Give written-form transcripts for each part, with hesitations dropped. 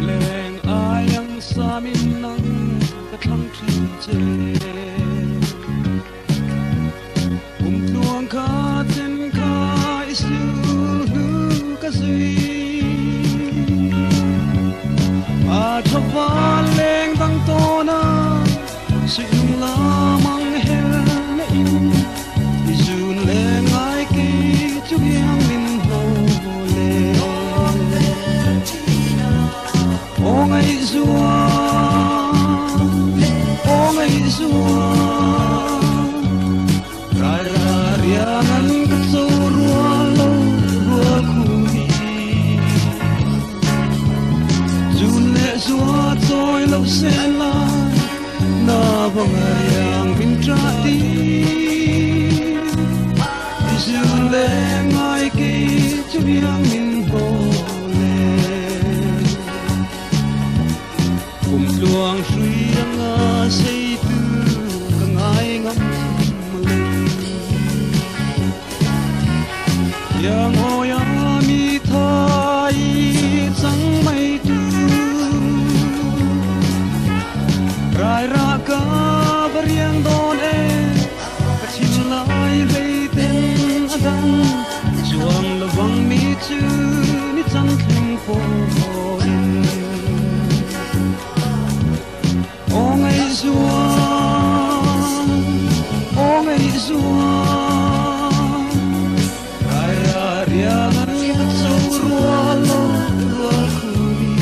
leng ayang sa min nang kathang thi che luang kha ten kha isu nu ka zui a thapa leng tang to na sui lung la mang hel na in izun leng ai ki chu yang min ho le ong ai zua ong ai zua riangan ketu rualo rual kumi zule zua toy lo sela na bangayang bintrati zule ngai ki chubiang min bole kum luang sui anga sei tu kangai ngam yang hoya mi thai sang mai tu rai ra ka bariang don e ka chin lai ve ten adam chuang lawang mi chu ni chan thling po ong ai zua ong ai zua riangan ketu rualo rual kumi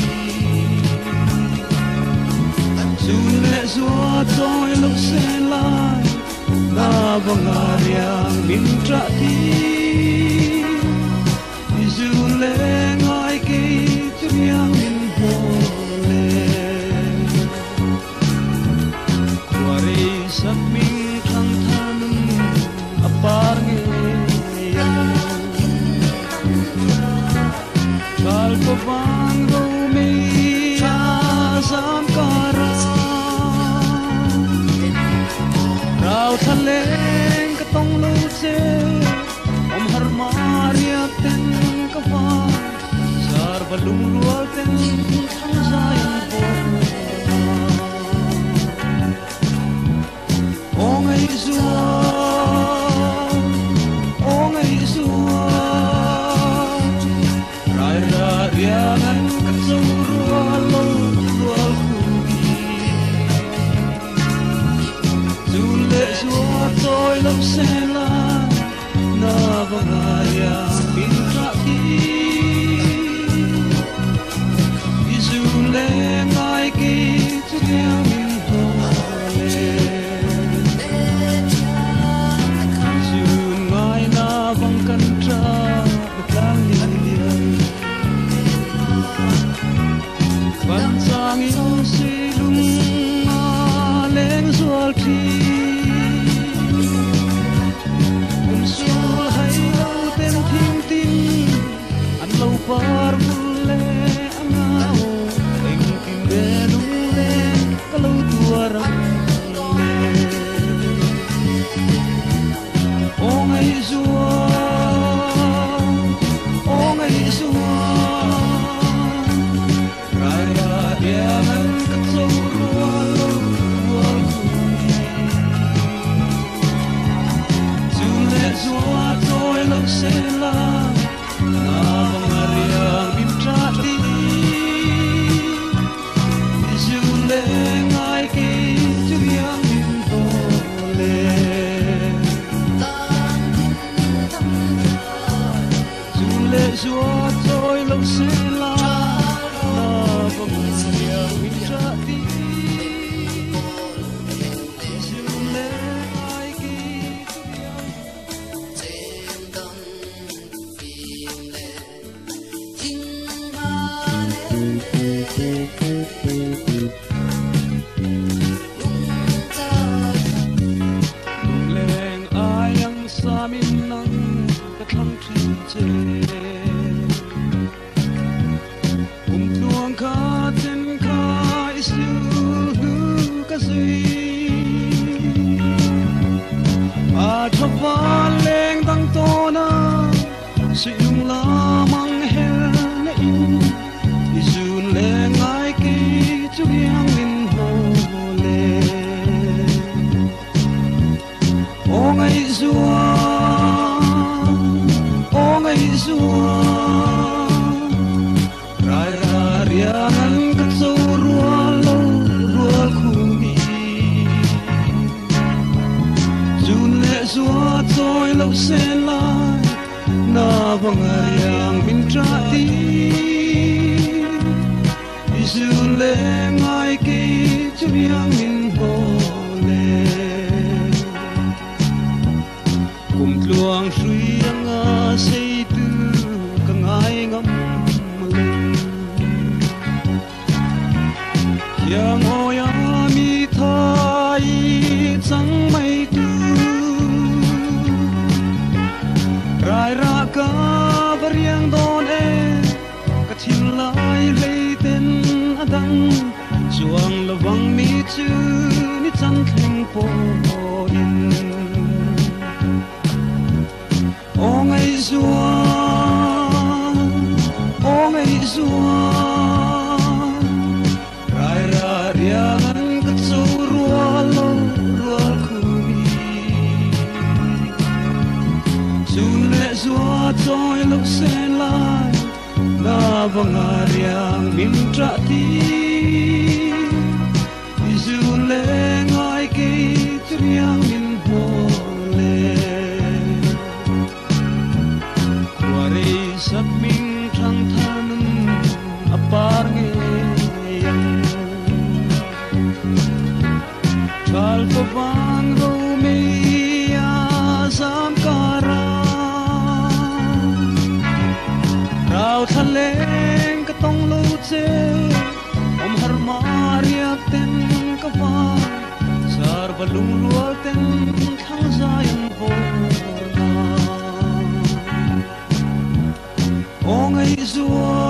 zule zua toy lo selai na bangariang bintrati zule ngai ki chubiang min bole kwari sak min thang than apar nge Chal ko bang do mi azam kara Rao thaleng ka tong lo che om har maria ten ka fa sar balung rual ten thang zayan bo ong ai zua ong ai zua riangan ketu rualo rual kumi zule zua toy lo sela na bangaya bintrati izule ngai ki chubiang min hole zun ngai na bang kan tra beklang lilian Bansang ino silung aleng zual ti Unsul hai lau tem tim tim An lau par mule angao Eng kim belung le kalau tuarang le Ong ai zua Ong ai zua riangan ketu rualo rual kumi zule zua toy lo sela na bangariang bintrati zule ngai ki chubiang min bole zule zua toy lo sela cho va leng tang to na sui lung la mang hel na in izun le ngai ki chu yang min ho le o ngai zua rai ra riangan ka zo rual lo rual khumi zun le zua toy lo sen lai na bangayang min tra ti izun le ngai ki chu yang min ho le kum tluang sui anga sei tu ka ngai ngam le yang o ya mi thai chang mai tu rai ra ka variang don e ka thim lai lei ten adang chuang lawang mi chu ni chan thleng po in o ngai zua rai ra riangan ka chu rual lo rual khumi zun le zua toy lo sen lai na bangariang min tra ti izun le ngai ki triang min ho le wari sat min thang thanum apar nge yang chal ko bang ro me ya sam kara rao thaleng ka tong lo che om har mariak ten ka va sar balung rual ten thang zayan ho na o ngai zua